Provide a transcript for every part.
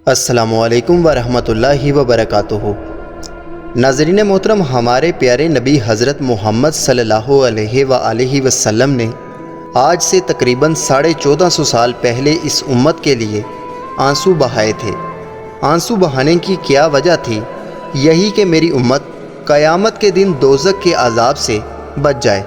अस्सलाम वालेकुम वरहमतुल्लाहि वबरकातुहू। नाज़रीन मोहतरम, हमारे प्यारे नबी हज़रत मोहम्मद सल्लल्लाहु अलैहि वसल्लम ने आज से तकरीबन 1450 साल पहले इस उम्मत के लिए आंसू बहाए थे। आंसू बहाने की क्या वजह थी? यही कि मेरी उम्मत क़यामत के दिन दोज़ख के अज़ाब से बच जाए।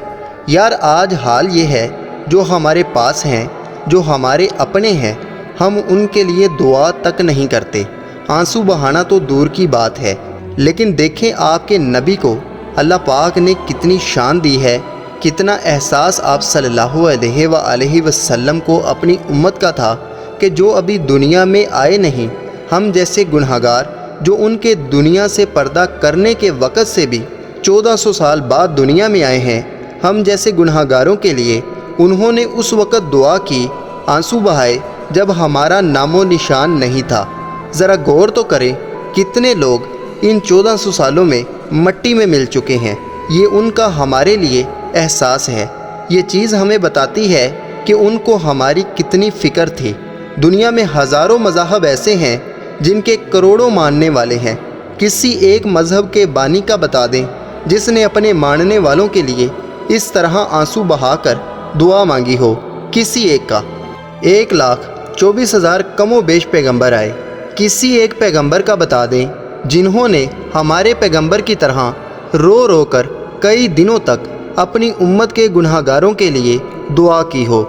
यार, आज हाल ये है, जो हमारे पास हैं, जो हमारे अपने हैं, हम उनके लिए दुआ तक नहीं करते। आंसू बहाना तो दूर की बात है, लेकिन देखें आपके नबी को अल्लाह पाक ने कितनी शान दी है, कितना एहसास आप सल्लल्लाहु अलैहि वसल्लम को अपनी उम्मत का था कि जो अभी दुनिया में आए नहीं, हम जैसे गुनहगार जो उनके दुनिया से पर्दा करने के वक़्त से भी 1400 साल बाद दुनिया में आए हैं, हम जैसे गुनहगारों के लिए उन्होंने उस वक़्त दुआ की, आंसू बहाए जब हमारा नामो निशान नहीं था। ज़रा गौर तो करें, कितने लोग इन 1400 सालों में मट्टी में मिल चुके हैं। ये उनका हमारे लिए एहसास है। ये चीज़ हमें बताती है कि उनको हमारी कितनी फ़िक्र थी। दुनिया में हज़ारों मज़ाहब ऐसे हैं जिनके करोड़ों मानने वाले हैं। किसी एक मज़हब के बानी का बता दें जिसने अपने मानने वालों के लिए इस तरह आंसू बहाकर दुआ मांगी हो। किसी एक का 1,24,000 कमो बेश पैगंबर आए। किसी एक पैगंबर का बता दें जिन्होंने हमारे पैगंबर की तरह रो रो कर कई दिनों तक अपनी उम्मत के गुनहगारों के लिए दुआ की हो।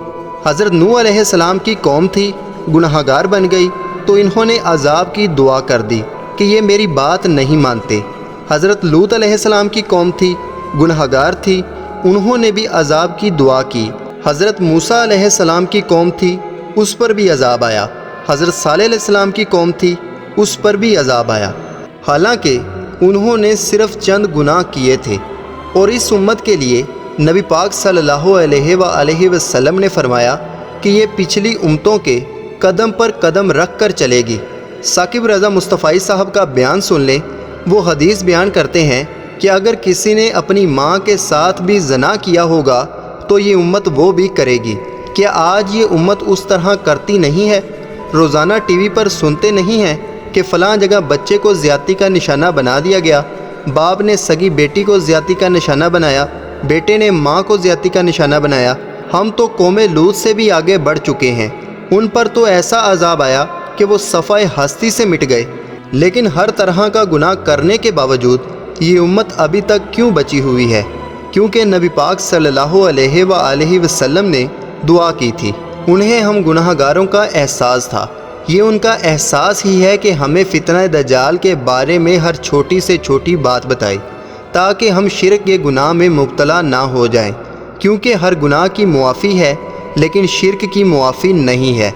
हज़रत नूह अलैहिस्सलाम की कौम थी, गुनहगार बन गई तो इन्होंने अज़ाब की दुआ कर दी कि ये मेरी बात नहीं मानते। हज़रत लूत अलैहिस्सलाम की कौम थी, गुनहगार थी, उन्होंने भी अज़ाब की दुआ की। हज़रत मूसा अलैहिस्सलाम की कौम थी, उस पर भी अज़ाब आया। हज़रत सालेह अलैहिस्सलाम की कौम थी, उस पर भी अज़ाब आया। हालांकि उन्होंने सिर्फ़ चंद गुनाह किए थे। और इस उम्मत के लिए नबी पाक सल्लल्लाहु अलैहि वसल्लम ने फरमाया कि ये पिछली उम्मतों के कदम पर कदम रख कर चलेगी। साकिब रज़ा मुस्तफ़ाई साहब का बयान सुन लें। वो हदीस बयान करते हैं कि अगर किसी ने अपनी माँ के साथ भी ज़ना किया होगा तो ये उम्मत वो भी करेगी। क्या आज ये उम्मत उस तरह करती नहीं है? रोज़ाना टीवी पर सुनते नहीं हैं कि फ़लाँ जगह बच्चे को ज़्यादती का निशाना बना दिया गया, बाप ने सगी बेटी को ज़्यादती का निशाना बनाया, बेटे ने माँ को ज़्यादती का निशाना बनाया। हम तो कौमे लूत से भी आगे बढ़ चुके हैं। उन पर तो ऐसा अज़ाब आया कि वो सफ़ाए हस्ती से मिट गए। लेकिन हर तरह का गुनाह करने के बावजूद ये उम्मत अभी तक क्यों बची हुई है? क्योंकि नबी पाक सल्लल्लाहु अलैहि वसल्लम ने दुआ की थी। उन्हें हम गुनाहगारों का एहसास था। ये उनका एहसास ही है कि हमें फितना दज्जाल के बारे में हर छोटी से छोटी बात बताई, ताकि हम शिरक के गुनाह में मुब्तला ना हो जाएं। क्योंकि हर गुनाह की मुआफ़ी है, लेकिन शिरक की मुआफ़ी नहीं है।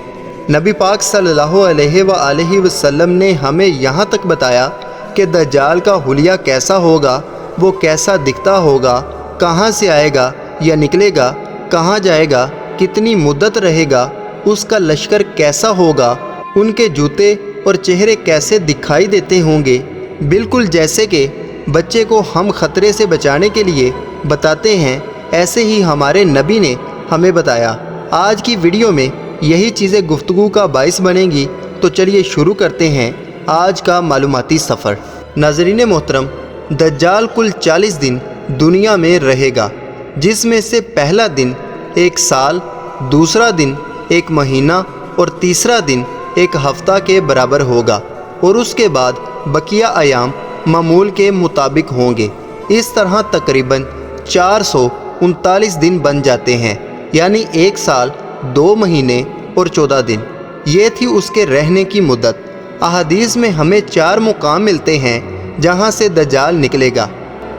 नबी पाक सल्लल्लाहु अलैहि वसल्लम ने हमें यहाँ तक बताया कि दज्जाल का हुलिया कैसा होगा, वो कैसा दिखता होगा, कहाँ से आएगा या निकलेगा, कहाँ जाएगा, कितनी मुद्दत रहेगा, उसका लश्कर कैसा होगा, उनके जूते और चेहरे कैसे दिखाई देते होंगे। बिल्कुल जैसे कि बच्चे को हम ख़तरे से बचाने के लिए बताते हैं, ऐसे ही हमारे नबी ने हमें बताया। आज की वीडियो में यही चीज़ें गुफ्तगू का बाइस बनेंगी। तो चलिए शुरू करते हैं आज का मालूमाती सफ़र। नाज़रीन मोहतरम, दज्जाल कुल 40 दिन दुनिया में रहेगा, जिसमें से पहला दिन 1 साल, दूसरा दिन 1 महीना और तीसरा दिन 1 हफ्ता के बराबर होगा। और उसके बाद बकिया अयाम मामूल के मुताबिक होंगे। इस तरह तकरीबन 439 दिन बन जाते हैं, यानी 1 साल, 2 महीने और 14 दिन। ये थी उसके रहने की मुद्दत। अहादीस में हमें 4 मुकाम मिलते हैं जहाँ से दज्जाल निकलेगा।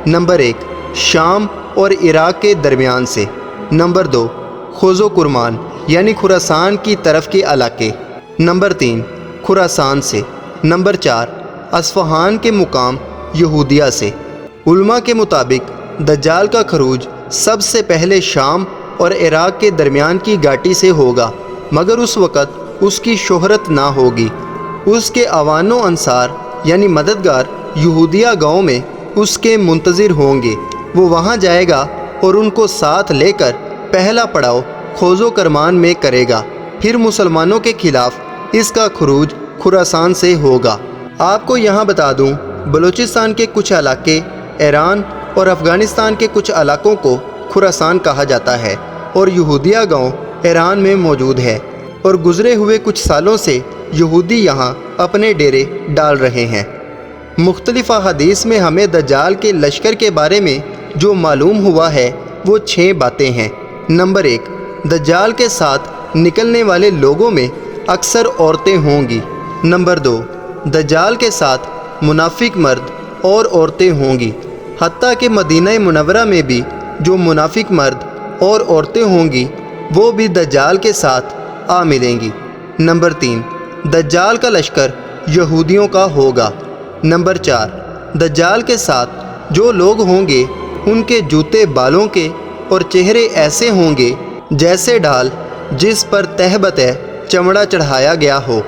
नंबर 1, शाम और इराक़ के दरमियान से। नंबर 2, खुज़ो कुरमान यानी खुरासान की तरफ के इलाके। नंबर 3, खुरासान से। नंबर 4, अस्फ़हान के मुकाम यहूदिया से। उलमा के मुताबिक दज्जाल का खरूज सबसे पहले शाम और इराक़ के दरमियान की घाटी से होगा, मगर उस वक़्त उसकी शोहरत ना होगी। उसके अवानो अंसार यानी मददगार यहूदिया गाँव में उसके मुंतज़िर होंगे। वो वहाँ जाएगा और उनको साथ लेकर पहला पड़ाव खोजो करमान में करेगा। फिर मुसलमानों के खिलाफ इसका खरूज खुरासान से होगा। आपको यहाँ बता दूँ, बलूचिस्तान के कुछ इलाके, ईरान और अफ़गानिस्तान के कुछ इलाकों को खुरासान कहा जाता है और यहूदिया गांव ईरान में मौजूद है और गुज़रे हुए कुछ सालों से यहूदी यहाँ अपने डेरे डाल रहे हैं। मुख्तलिफ़ हदीस में हमें दज्जाल के लश्कर के बारे में जो मालूम हुआ है वो 6 बातें हैं। नंबर 1, दज्जाल के साथ निकलने वाले लोगों में अक्सर औरतें होंगी। नंबर 2, दज्जाल के साथ मुनाफिक मर्द और औरतें होंगी, हत्ता कि मदीना मुनव्वरा में भी जो मुनाफिक मर्द और औरतें होंगी वो भी दज्जाल के साथ आ मिलेंगी। नंबर 3, दज्जाल का लश्कर यहूदियों का होगा। नंबर 4, दज्जाल के साथ जो लोग होंगे उनके जूते बालों के और चेहरे ऐसे होंगे जैसे ढाल जिस पर तह बतह चमड़ा चढ़ाया गया हो।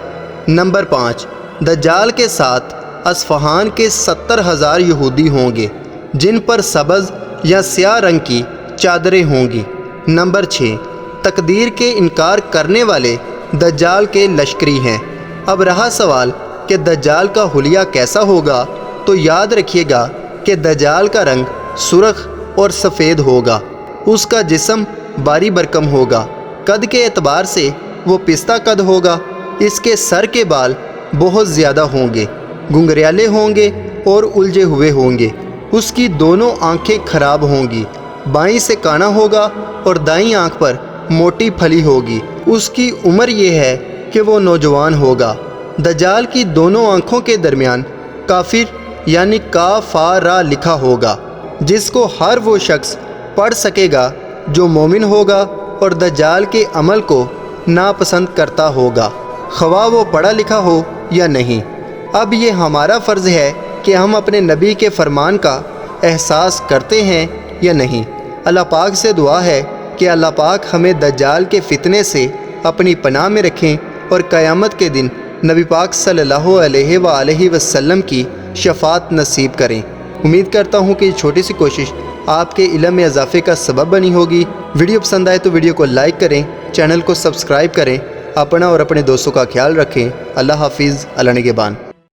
नंबर 5, दज्जाल के साथ अस्फहान के 70,000 यहूदी होंगे जिन पर सब्ज़ या स्याह रंग की चादरें होंगी। नंबर 6, तकदीर के इनकार करने वाले दज्जाल के लश्करी हैं। अब रहा सवाल कि दज्जाल का हुलिया कैसा होगा, तो याद रखिएगा कि दज्जाल का रंग सुर्ख और सफ़ेद होगा, उसका जिस्म बारी बरकम होगा, कद के एतबार से वो पिस्ता कद होगा, इसके सर के बाल बहुत ज़्यादा होंगे, घुंघराले होंगे और उलझे हुए होंगे, उसकी दोनों आंखें खराब होंगी, बाईं से काना होगा और दाईं आंख पर मोटी फली होगी। उसकी उम्र ये है कि वो नौजवान होगा। दज्जाल की दोनों आंखों के दरमियान काफिर यानी काफारा लिखा होगा, जिसको हर वो शख्स पढ़ सकेगा जो मोमिन होगा और दज्जाल के अमल को नापसंद करता होगा, ख्वाह वो पढ़ा लिखा हो या नहीं। अब ये हमारा फ़र्ज़ है कि हम अपने नबी के फरमान का एहसास करते हैं या नहीं। अल्लाह पाक से दुआ है कि अल्लाह पाक हमें दज्जाल के फितने से अपनी पनाह में रखें और क़यामत के दिन नबी पाक सल्लल्लाहु अलैहि वसल्लम की शफ़ात नसीब करें। उम्मीद करता हूँ कि छोटी सी कोशिश आपके इल्म में इजाफ़े का सबब बनी होगी। वीडियो पसंद आए तो वीडियो को लाइक करें, चैनल को सब्सक्राइब करें, अपना और अपने दोस्तों का ख्याल रखें। अल्लाह हाफिज़, अल्लाह निगहबान।